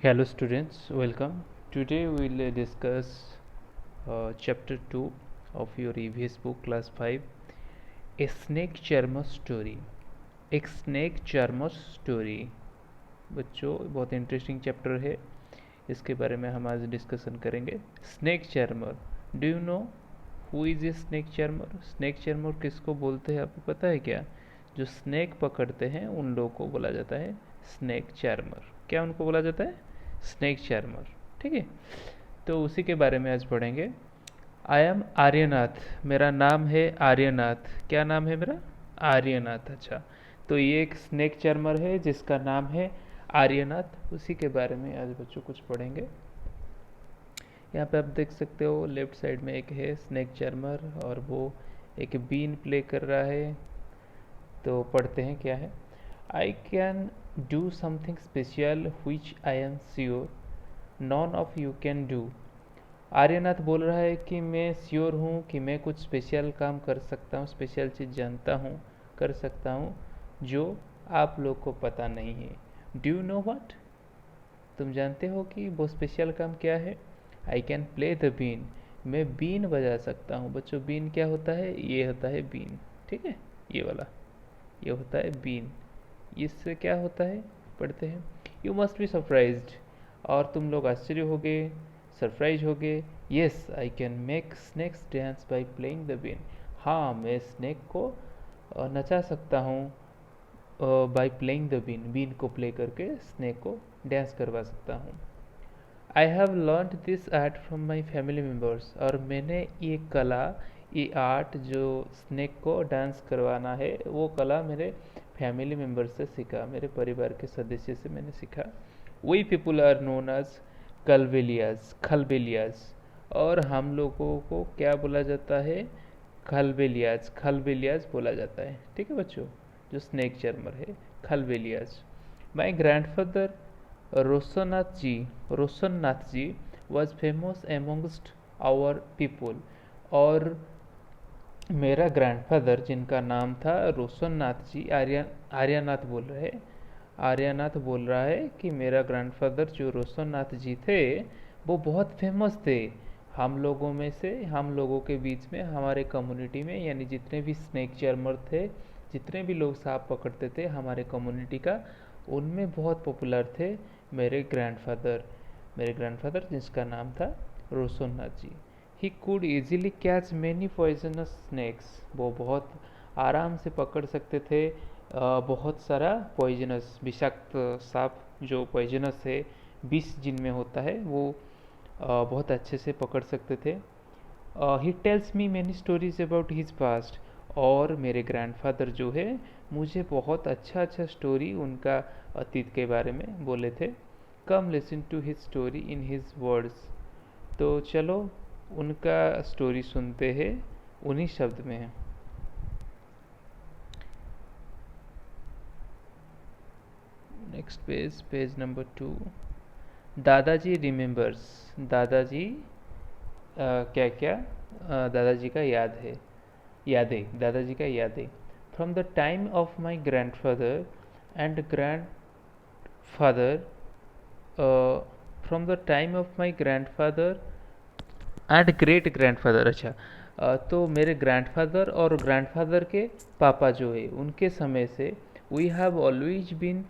Hello students, welcome. Today we will discuss chapter 2 of your EVS book class 5, A Snake Charmer Story. एक snack charmer story. बच्चों, बहुत interesting chapter है, इसके बारे में हम आज डिस्कशन करेंगे। Snake charmer, do you know who is a snake charmer? Snake charmer किसको बोलते हैं, आपको पता है क्या? जो स्नैक पकड़ते हैं उन लोगों को बोला जाता है स्नैक चार्मर। क्या उनको बोला जाता है? Snake charmer. ठीक है, तो उसी के बारे में आज पढ़ेंगे। आई एम आर्यनाथ, मेरा नाम है आर्यनाथ। क्या नाम है मेरा? आर्यनाथ। अच्छा, तो ये एक स्नैक चार्मर है जिसका नाम है आर्यनाथ। उसी के बारे में आज बच्चों कुछ पढ़ेंगे। यहाँ पे आप देख सकते हो लेफ्ट साइड में एक है स्नैक चार्मर और वो एक बीन प्ले कर रहा है। तो पढ़ते हैं क्या है। I can do something special which I am sure none of you can do. Aryanath बोल रहा है कि मैं श्योर हूँ कि मैं कुछ स्पेशल काम कर सकता हूँ, स्पेशल चीज़ जानता हूँ, कर सकता हूँ जो आप लोग को पता नहीं है। Do you know what? तुम जानते हो कि वो स्पेशल काम क्या है? I can play the been, मैं बीन बजा सकता हूँ। बच्चों, बीन क्या होता है? ये होता है बीन। ठीक है, ये वाला, ये होता है बीन। इससे क्या होता है पढ़ते हैं। यू मस्ट बी सरप्राइज्ड, और तुम लोग आश्चर्य हो गए, सरप्राइज हो गए। Yes I can make snakes dance by playing the been. हाँ, मैं स्नैक को नचा सकता हूँ बाय प्लेइंग द बीन, बीन को प्ले करके स्नैक को डांस करवा सकता हूँ। I have learn this art from my family members, और मैंने ये कला, ये आर्ट जो स्नैक को डांस करवाना है, वो कला मेरे फैमिली मेम्बर से सीखा, मेरे परिवार के सदस्य से मैंने सीखा। We people are known as Kalbelias, Khalbelias, और हम लोगों को क्या बोला जाता है? खलबेलियाज, खलबेलियाज बोला जाता है। ठीक है बच्चों, जो स्नैक चार्मर है Khalbelias. My grandfather Roshannath ji was famous amongst our people, और मेरा ग्रैंडफादर जिनका नाम था रोशननाथ जी, आर्यनाथ बोल रहे, आर्यनाथ बोल रहा है कि मेरा ग्रैंडफादर जो रोशननाथ जी थे वो बहुत फेमस थे। हम लोगों में से, हम लोगों के बीच में, हमारे कम्युनिटी में, यानी जितने भी स्नैक चार्मर थे, जितने भी लोग सांप पकड़ते थे हमारे कम्युनिटी का, उनमें बहुत पॉपुलर थे मेरे ग्रैंडफादर जिसका नाम था Roshannath ji. He could easily catch many poisonous snakes, वो बहुत आराम से पकड़ सकते थे बहुत सारा पॉइजनस, विषाक्त सांप जो पॉइजनस है, विष जिनमें होता है, वो बहुत अच्छे से पकड़ सकते थे। He tells me many stories about his past, और मेरे ग्रैंडफादर जो है मुझे बहुत अच्छा अच्छा स्टोरी उनका अतीत के बारे में बोले थे। Come listen to his story in his words, तो चलो उनका स्टोरी सुनते हैं उन्हीं शब्द में है। Next page, page number 2। दादाजी रिमेंबर्स, दादाजी क्या क्या दादाजी का याद है, यादें, दादाजी का यादें। From the time of my grandfather and grandfather, from the time of my grandfather and great grandfather. अच्छा, तो मेरे ग्रैंडफादर और ग्रैंडफादर के पापा जो है उनके समय से, वी हैव ऑलवेज बीन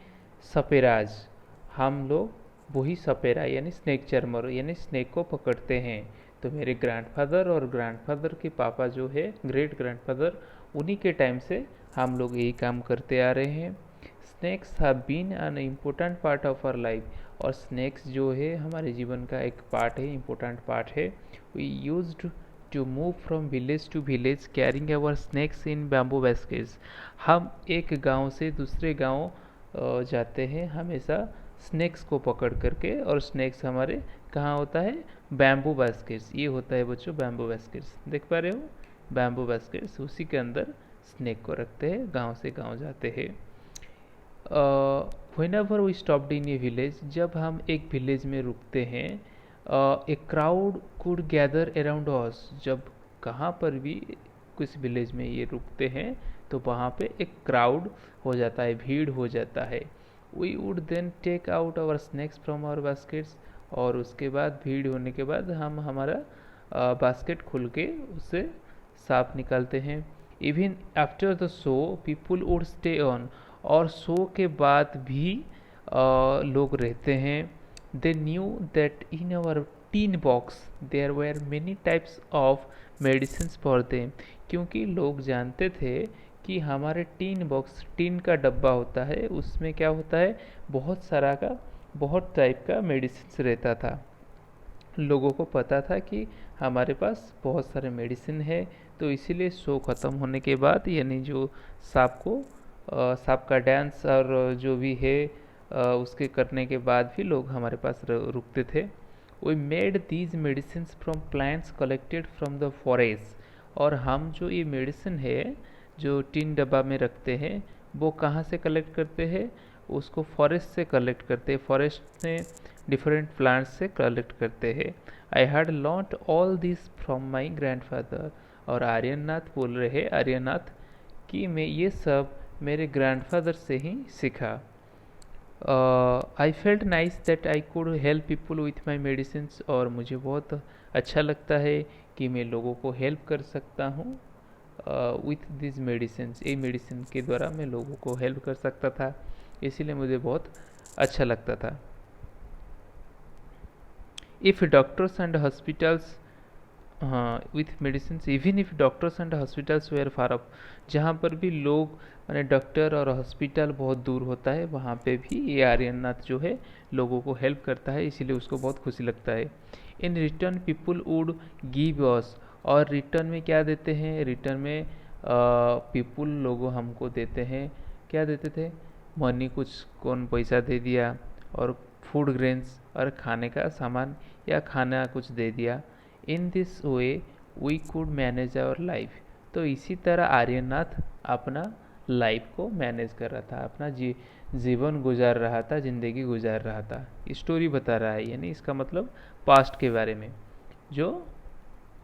सपेराज, हम लोग वही सपेरा यानी स्नैक चार्मर यानी स्नैक को पकड़ते हैं। तो मेरे ग्रैंडफादर और ग्रैंडफादर के पापा जो है ग्रेट ग्रैंडफादर, उन्हीं के टाइम से हम लोग यही काम करते आ रहे हैं। Snakes have been an important part of our life, और स्नैक्स जो है हमारे जीवन का एक पार्ट है, इम्पोर्टेंट पार्ट है। We used to move from village to village carrying our snakes in bamboo baskets, हम एक गांव से दूसरे गांव जाते हैं हमेशा स्नैक्स को पकड़ करके, और स्नैक्स हमारे कहाँ होता है? Bamboo baskets. ये होता है बच्चों बैम्बू बास्केट्स, देख पा रहे हो? बैम्बू बास्केट्स, उसी के अंदर स्नैक को रखते हैं, गांव से गांव जाते हैं। Whenever we stopped in a village, जब हम एक विलेज में रुकते हैं, a crowd could gather around us, जब कहाँ पर भी किस विलेज में ये रुकते हैं तो वहाँ पे एक क्राउड हो जाता है, भीड़ हो जाता है। We would then take out our snakes from our baskets, और उसके बाद भीड़ होने के बाद हम हमारा बास्केट खोल के उसे साफ निकालते हैं। Even after the show people would stay on, और शो के बाद भी लोग रहते हैं। They knew that in our tin box there were many types of medicine for them, क्योंकि लोग जानते थे कि हमारे टीन बॉक्स, टीन का डब्बा होता है, उसमें क्या होता है, बहुत टाइप का मेडिसिन रहता था। लोगों को पता था कि हमारे पास बहुत सारे मेडिसिन है, तो इसीलिए शो ख़त्म होने के बाद, यानी जो सांप का डांस और जो भी है उसके करने के बाद भी लोग हमारे पास रुकते थे। We made these medicine from plants collected from the forest, और हम जो ये मेडिसिन है जो टीन डब्बा में रखते हैं, वो कहाँ से कलेक्ट करते हैं, उसको फॉरेस्ट से कलेक्ट करते हैं, फॉरेस्ट से डिफरेंट प्लांट्स से कलेक्ट करते हैं। I had learned all this from my grandfather, और आर्यनाथ बोल रहे हैं, आर्यनाथ, कि मैं ये सब मेरे ग्रैंडफादर से ही सीखा। I felt nice that I could help people with my medicine, और मुझे बहुत अच्छा लगता है कि मैं लोगों को हेल्प कर सकता हूँ विथ दिस मेडिसिन, ये मेडिसिन के द्वारा मैं लोगों को हेल्प कर सकता था, इसीलिए मुझे बहुत अच्छा लगता था। इफ़ डॉक्टर्स एंड हॉस्पिटल्स, हाँ, with medicine, even if doctors and hospitals were far up, जहाँ पर भी लोग माने डॉक्टर और हॉस्पिटल बहुत दूर होता है, वहाँ पे भी ये आर्यनाथ जो है लोगों को हेल्प करता है, इसीलिए उसको बहुत खुशी लगता है। In return people would give us, और रिटर्न में क्या देते हैं, रिटर्न में पीपुल लोगों हमको देते हैं, क्या देते थे, मनी, कुछ कौन पैसा दे दिया, और फूड ग्रेन्स और खाने का सामान या खाना कुछ दे दिया। In this way we could manage our life, तो इसी तरह आर्यनाथ अपना लाइफ को मैनेज कर रहा था, अपना जीवन गुजार रहा था, ज़िंदगी गुजार रहा था। स्टोरी बता रहा है, यानी इसका मतलब पास्ट के बारे में, जो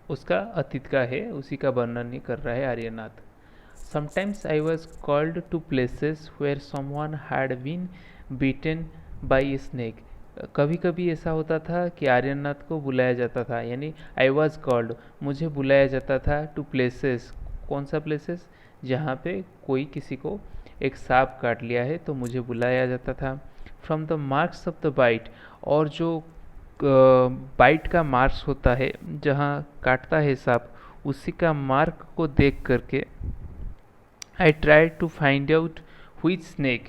उसका अतीत का है उसी का वर्णन ही कर रहा है Aryanath. Sometimes I was called to places where someone had been bitten by a snake, कभी कभी ऐसा होता था कि आर्यनाथ को बुलाया जाता था, यानी आई वॉज कॉल्ड, मुझे बुलाया जाता था, टू प्लेसेस, कौन सा प्लेसेस, जहाँ पे कोई किसी को एक सांप काट लिया है तो मुझे बुलाया जाता था। From the marks of the bite, और जो बाइट का मार्क्स होता है, जहाँ काटता है सांप, उसी का मार्क को देख करके I try to find out which snake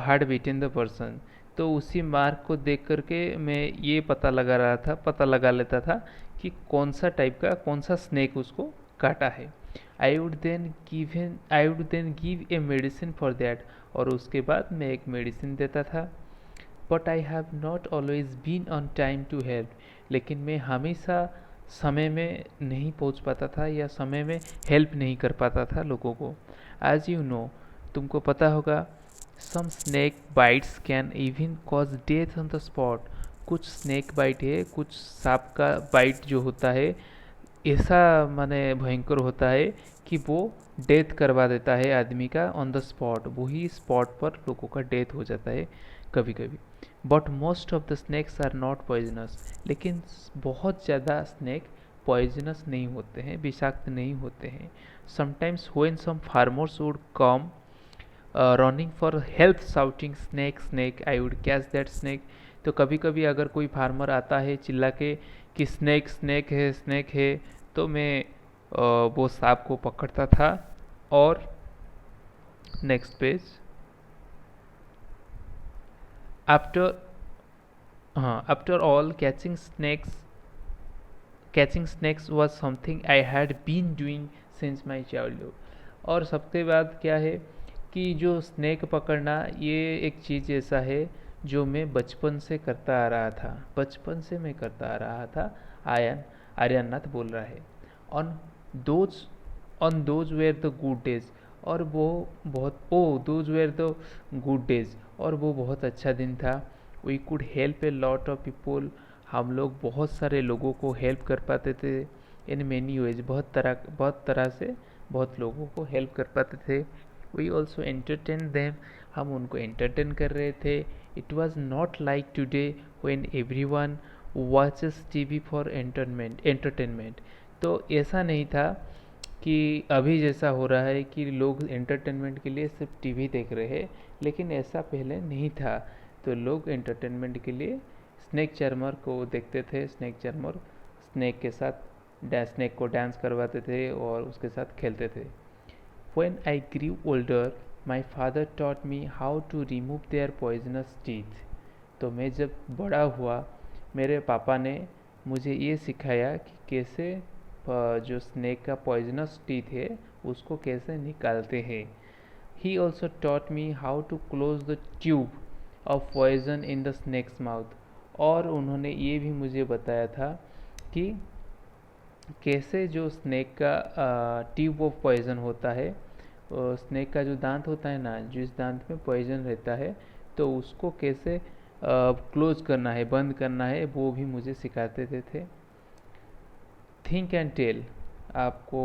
had bitten the person, तो उसी मार्क को देख करके मैं ये पता लगा लेता था कि कौन सा टाइप का, कौन सा स्नेक उसको काटा है। I would then give a medicine for that, और उसके बाद मैं एक मेडिसिन देता था। But I have not always been on time to help, लेकिन मैं हमेशा समय में नहीं पहुंच पाता था या समय में हेल्प नहीं कर पाता था लोगों को। एज यू नो, तुमको पता होगा, some snake bites can even cause death on the spot, कुछ स्नेक बाइट है, कुछ सांप का बाइट जो होता है ऐसा माने भयंकर होता है कि वो डेथ करवा देता है आदमी का ऑन द स्पॉट, वही स्पॉट पर लोगों का डेथ हो जाता है कभी कभी। But most of the snakes are not poisonous, लेकिन बहुत ज़्यादा स्नैक पॉइजनस नहीं होते हैं, विषाक्त नहीं होते हैं। Sometimes when some farmers would come running for help shouting snake snake, I would catch that snake, तो कभी कभी अगर कोई फार्मर आता है चिल्ला के कि स्नैक स्नैक है, तो मैं वो सांप को पकड़ता था। और next page, after all catching snakes was something I had been doing since my childhood, और सबके बाद क्या है कि जो स्नैक पकड़ना ये एक चीज़ ऐसा है जो मैं बचपन से करता आ रहा था, बचपन से मैं करता आ रहा था, आर्यनाथ बोल रहा है। On those were the good days, और वो बहुत those were the good days, और वो बहुत अच्छा दिन था। We could help a lot of people, हम लोग बहुत सारे लोगों को हेल्प कर पाते थे। इन मैनी वेज, बहुत तरह से बहुत लोगों को हेल्प कर पाते थे। वी ऑल्सो एंटरटेन देम, हम उनको एंटरटेन कर रहे थे। It was not like today when everyone watches TV for entertainment. तो ऐसा नहीं था कि अभी जैसा हो रहा है कि लोग एंटरटेनमेंट के लिए सिर्फ टीवी देख रहे हैं, लेकिन ऐसा पहले नहीं था। तो लोग एंटरटेनमेंट के लिए स्नेक चार्मर को देखते थे। स्नेक चार्मर स्नेक के साथ स्नेक को डांस करवाते थे और उसके साथ खेलते थे। When I grew older, my father taught me how to remove their poisonous teeth. तो मैं जब बड़ा हुआ, मेरे पापा ने मुझे ये सिखाया कि कैसे जो स्नेक का पॉइजनस टीथ है उसको कैसे निकालते हैं। He also taught me how to close the tube of poison in the snake's mouth. और उन्होंने ये भी मुझे बताया था कि कैसे जो स्नेक का ट्यूब ऑफ पॉइजन होता है, स्नेक का जो दांत होता है ना, जिस दांत में पॉइजन रहता है, तो उसको कैसे क्लोज करना है, बंद करना है, वो भी मुझे सिखाते थे। थिंक एंड टेल, आपको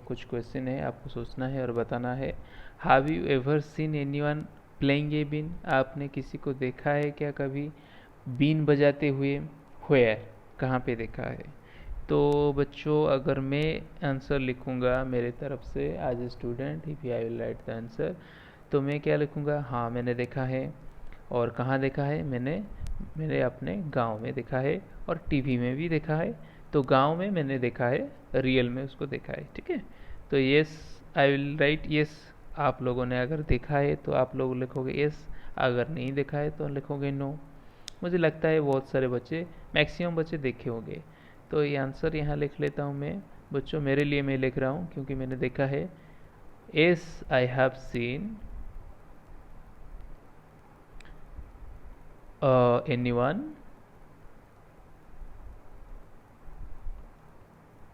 कुछ क्वेश्चन है, आपको सोचना है और बताना है। Have you ever seen anyone playing a been? आपने किसी को देखा है क्या कभी बीन बजाते हुए? व्हेयर, कहाँ पे देखा है? तो बच्चों, अगर मैं आंसर लिखूँगा मेरे तरफ से as a student, if I will write the answer, तो मैं क्या लिखूँगा? हाँ, मैंने देखा है। और कहाँ देखा है? मैंने अपने गांव में देखा है और टीवी में भी देखा है। तो गांव में मैंने देखा है, रियल में उसको देखा है। ठीक है, तो yes, I will right yes. आप लोगों ने अगर देखा है तो आप लोग लिखोगे यस, अगर नहीं देखा है तो लिखोगे नो। मुझे लगता है बहुत सारे बच्चे, मैक्सिमम बच्चे देखे होंगे। तो ये आंसर यहाँ लिख लेता हूँ मैं। बच्चों, मेरे लिए मैं लिख रहा हूँ क्योंकि मैंने देखा है। Yes I have seen anyone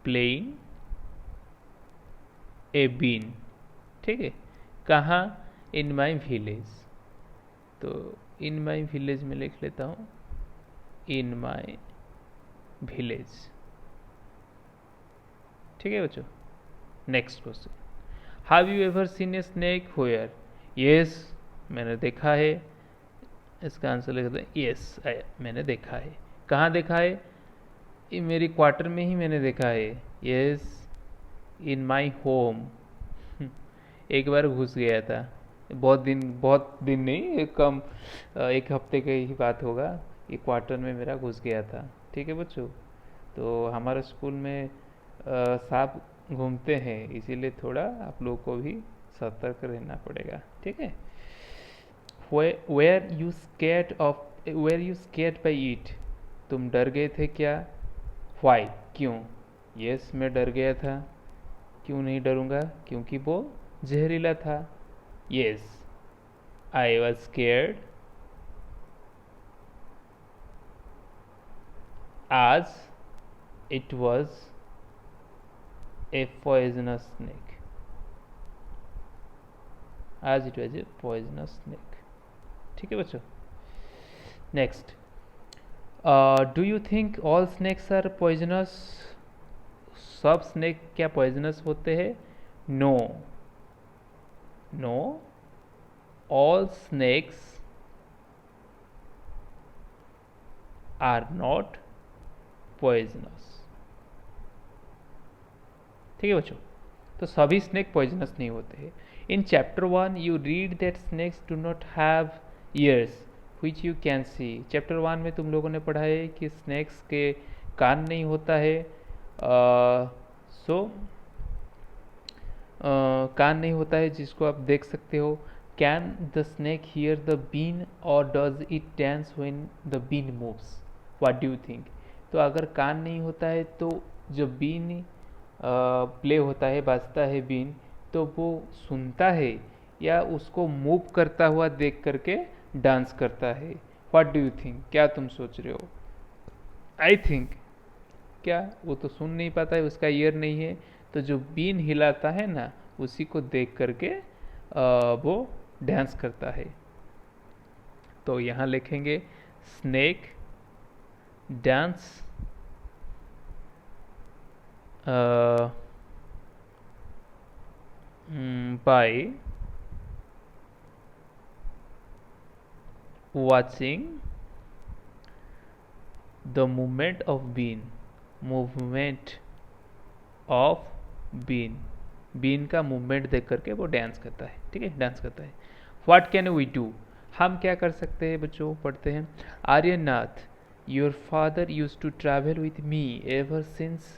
playing a been. ठीक है, कहाँ? In my village. तो इन माई विलेज में लिख लेता हूँ, इन माई विलेज। ठीक है बच्चों, next question. Have you ever scene a snake where? Yes, मैंने देखा है। इसका आंसर लिख दें यस, मैंने देखा है। कहाँ देखा है? ये मेरी क्वार्टर में ही मैंने देखा है। Yes, in my home. एक बार घुस गया था, बहुत दिन नहीं, एक हफ्ते की ही बात होगा। ये क्वार्टर में मेरा घुस गया था। ठीक है बच्चों, तो हमारे स्कूल में सांप घूमते हैं, इसीलिए थोड़ा आप लोगों को भी सतर्क रहना पड़ेगा। ठीक है। Were you scared by it? तुम डर गए थे क्या? वाई, क्यों? यस, मैं डर गया था। क्यों नहीं डरूंगा? क्योंकि वो जहरीला था। Yes, I was scared as it was a poisonous snake. As it was a poisonous snake. ठीक है बच्चों, next. Do you think all snakes are poisonous? सब स्नेक क्या पॉइजनस होते हैं? No, no, all snakes are not poisonous. ठीक है बच्चों, तो सभी स्नेक पॉइजनस नहीं होते हैं। In chapter 1 you read that snakes do not have ears which you can see. Chapter 1 में तुम लोगों ने पढ़ा है कि स्नेक्स के कान नहीं होता है। कान नहीं होता है जिसको आप देख सकते हो। Can the snake hear the been और does it dance when the been moves? What do you think? तो अगर कान नहीं होता है तो जब बीन प्ले होता है, बाजता है बीन, तो वो सुनता है या उसको मूव करता हुआ देख करके डांस करता है? What do you think? क्या तुम सोच रहे हो? आई थिंक, क्या वो तो सुन नहीं पाता है, उसका ईयर नहीं है, तो जो बीन हिलाता है ना, उसी को देख करके वो डांस करता है। तो यहाँ लिखेंगे snake dance by watching the movement of bean, movement of been, बीन का मूवमेंट देख करके वो डांस करता है, ठीक है, डांस करता है। व्हाट कैन वी डू, हम क्या कर सकते हैं बच्चों, पढ़ते हैं। Aryanath, your father used to travel with me ever since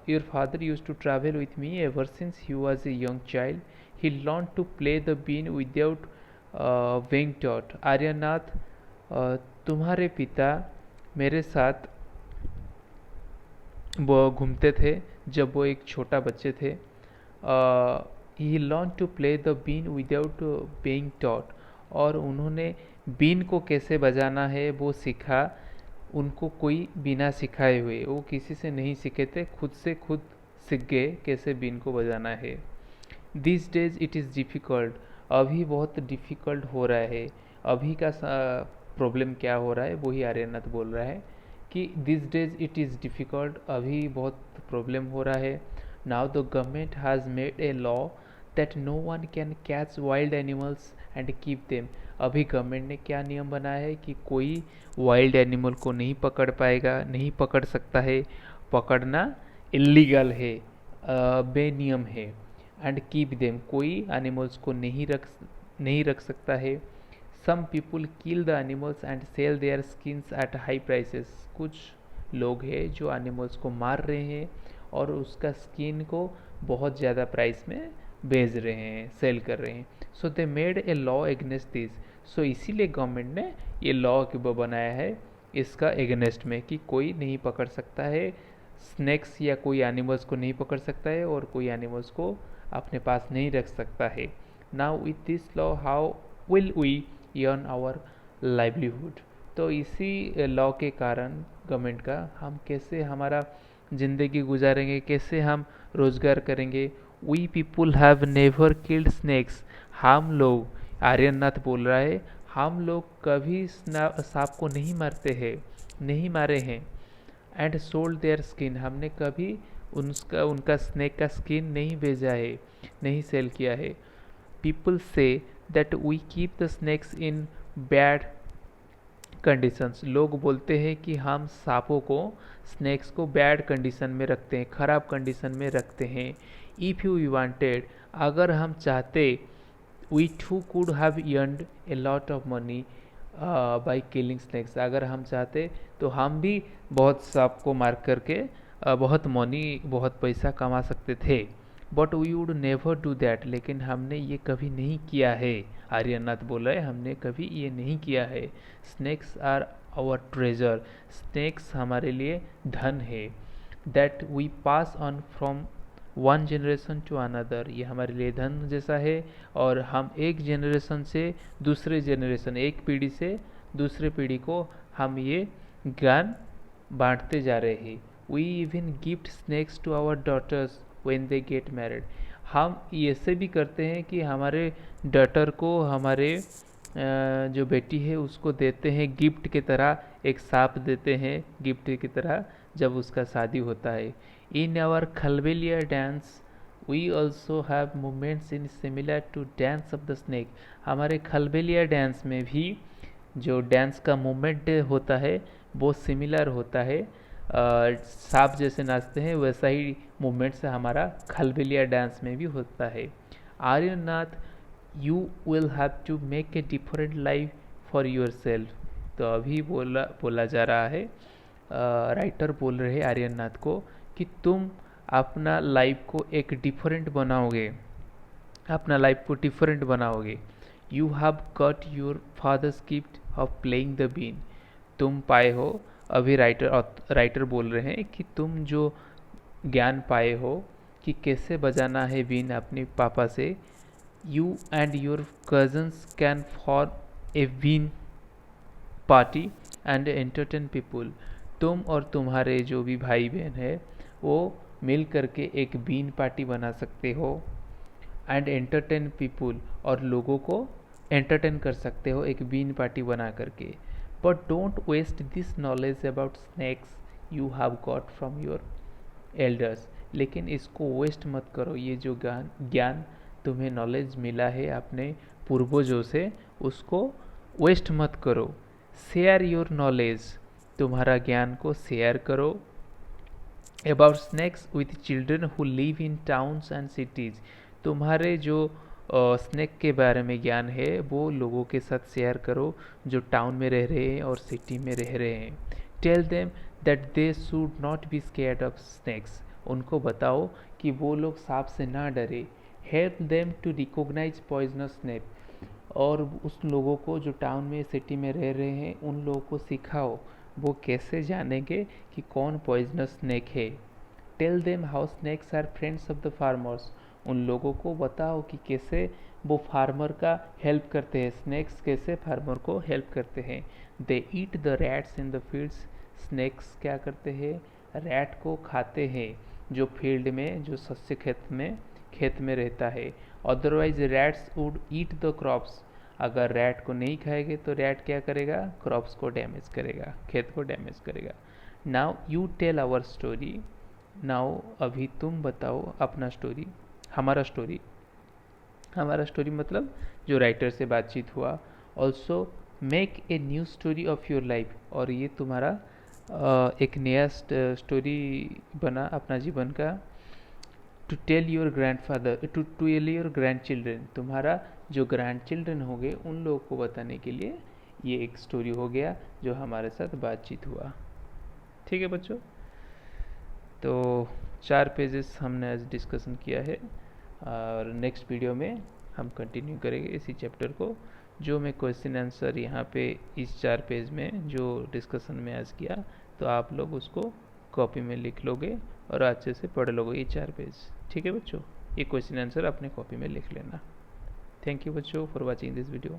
your father used to travel with me ever since he was a young child. He learned to play the bean without being taught. Aryanath, तुम्हारे पिता मेरे साथ वो घूमते थे जब वो एक छोटा बच्चे थे। He learn to play the been without being taught, और उन्होंने बीन को कैसे बजाना है वो सीखा, उनको कोई बिना सिखाए हुए, वो किसी से नहीं सीखे थे, खुद से खुद सीख गए कैसे बीन को बजाना है। This days it is difficult, अभी बहुत डिफ़िकल्ट हो रहा है। अभी का प्रॉब्लम क्या हो रहा है वही आर्यनाथ बोल रहा है कि this days it is difficult, अभी बहुत प्रॉब्लम हो रहा है। Now the government has made a law that no one can catch wild animals and keep them. अभी गवर्नमेंट ने क्या नियम बनाया है कि कोई वाइल्ड एनिमल को नहीं पकड़ पाएगा, नहीं पकड़ सकता है, पकड़ना इलीगल है, बेनियम है। एंड कीप देम, कोई एनिमल्स को नहीं रख सकता है। Some people kill the animals and sell their skins at high prices, कुछ लोग हैं जो एनिमल्स को मार रहे हैं और उसका स्किन को बहुत ज़्यादा प्राइस में बेच रहे हैं, सेल कर रहे हैं। So they made a law against this, so इसीलिए गवर्नमेंट ने ये लॉ बनाया है इसका एगेंस्ट में कि कोई नहीं पकड़ सकता है, स्नैक्स या कोई एनिमल्स को नहीं पकड़ सकता है और कोई एनिमल्स को अपने पास नहीं रख सकता है। Now with this law how will we earn our livelihood, तो इसी लॉ के कारण गवर्नमेंट का हम कैसे हमारा ज़िंदगी गुजारेंगे, कैसे हम रोज़गार करेंगे। We people have never killed snakes, हम लोग, आर्यनाथ बोल रहा है, हम लोग कभी सांप को नहीं मारते हैं, नहीं मारे हैं। एंड सोल्ड देयर स्किन, हमने कभी उनका स्नैक का स्किन नहीं भेजा है, नहीं सेल किया है। People say that we keep the snakes in bad conditions, लोग बोलते हैं कि हम सांपों को, स्नैक्स को बैड कंडीशन में रखते हैं, ख़राब कंडीशन में रखते हैं। इफ़ यू वांटेड, अगर हम चाहते, we too could have earned a lot of money by killing snakes, अगर हम चाहते तो हम भी बहुत सांप को मार करके बहुत मनी, बहुत पैसा कमा सकते थे। But we would never do that, लेकिन हमने ये कभी नहीं किया है। आर्यनाथ बोला है हमने कभी ये नहीं किया है। Snakes are our treasure, snakes हमारे लिए धन है। That we pass on from one generation to another, ये हमारे लिए धन जैसा है और हम एक जनरेशन से दूसरे जनरेशन, एक पीढ़ी से दूसरे पीढ़ी को हम ये ज्ञान बांटते जा रहे हैं। We even gift snakes to our daughters when they get married, हम ऐसे भी करते हैं कि हमारे डॉटर को, हमारे जो बेटी है उसको देते हैं गिफ्ट की तरह, एक सांप देते हैं गिफ्ट की तरह जब उसका शादी होता है। In our Khalbelia dance we also have movements in similar to dance of the snake, हमारे खलबेलिया डांस में भी जो डांस का मूवमेंट होता है वो सिमिलर होता है, सांप जैसे नाचते हैं वैसा ही मूवमेंट से हमारा खलबेलिया डांस में भी होता है। Aryanath, you will have to make a different life for yourself, तो अभी बोला जा रहा है, राइटर बोल रहे हैं आर्यनाथ को कि तुम अपना लाइफ को एक डिफरेंट बनाओगे, अपना लाइफ को डिफरेंट बनाओगे। You have got your father's gift of playing the been, तुम पाए हो, अभी राइटर बोल रहे हैं कि तुम जो ज्ञान पाए हो कि कैसे बजाना है बीन अपने पापा से, you and your cousins can form a been party and entertain people, तुम और तुम्हारे जो भी भाई बहन है वो मिल करके एक बीन पार्टी बना सकते हो। एंड एंटरटेन पीपुल, और लोगों को एंटरटेन कर सकते हो एक बीन पार्टी बना करके। But don't waste this knowledge about snakes you have got from your elders, लेकिन इसको वेस्ट मत करो, ये जो ज्ञान तुम्हें नॉलेज मिला है अपने पूर्वजों से, उसको वेस्ट मत करो। शेयर योर नॉलेज, तुम्हारा ज्ञान को शेयर करो। About snacks with children who live in towns and cities, तुम्हारे जो स्नैक के बारे में ज्ञान है वो लोगों के साथ शेयर करो जो टाउन में रह रहे हैं और सिटी में रह रहे हैं। Tell them that they should not be scared of snakes, उनको बताओ कि वो लोग सांप से ना डरे। Help them to recognize poisonous snake, और उस लोगों को जो टाउन में सिटी में रह रहे हैं उन लोगों को सिखाओ वो कैसे जानेंगे कि कौन पॉइजनस स्नैक है। Tell them how snakes are friends of the farmers, उन लोगों को बताओ कि कैसे वो फार्मर का हेल्प करते हैं, स्नैक्स कैसे फार्मर को हेल्प करते हैं। They eat the rats in the fields, snakes क्या करते हैं, रैट को खाते हैं जो फील्ड में, जो शस्य खेत में रहता है। Otherwise rats would eat the crops, अगर रैट को नहीं खाएंगे तो रैट क्या करेगा, क्रॉप्स को डैमेज करेगा, खेत को डैमेज करेगा। Now you tell our story, now अभी तुम बताओ अपना स्टोरी, हमारा स्टोरी। हमारा स्टोरी मतलब जो राइटर से बातचीत हुआ। Also make a new story of your life, और ये तुम्हारा एक नया स्टोरी बना अपना जीवन का। To tell your grandfather, to tell your grandchildren, तुम्हारा जो ग्रैंड चिल्ड्रेन होंगे उन लोगों को बताने के लिए ये एक स्टोरी हो गया जो हमारे साथ बातचीत हुआ। ठीक है बच्चों, तो 4 पेजेस हमने आज डिस्कशन किया है और नेक्स्ट वीडियो में हम कंटिन्यू करेंगे इसी चैप्टर को। जो मैं क्वेश्चन आंसर यहाँ पे इस 4 पेज में जो डिस्कशन में आज किया, तो आप लोग उसको कॉपी में लिख लोगे और अच्छे से पढ़ लोगे ये 4 पेज। ठीक है बच्चों, ये क्वेश्चन आंसर अपने कॉपी में लिख लेना। थैंक यू बच्चों फॉर वॉचिंग दिस वीडियो।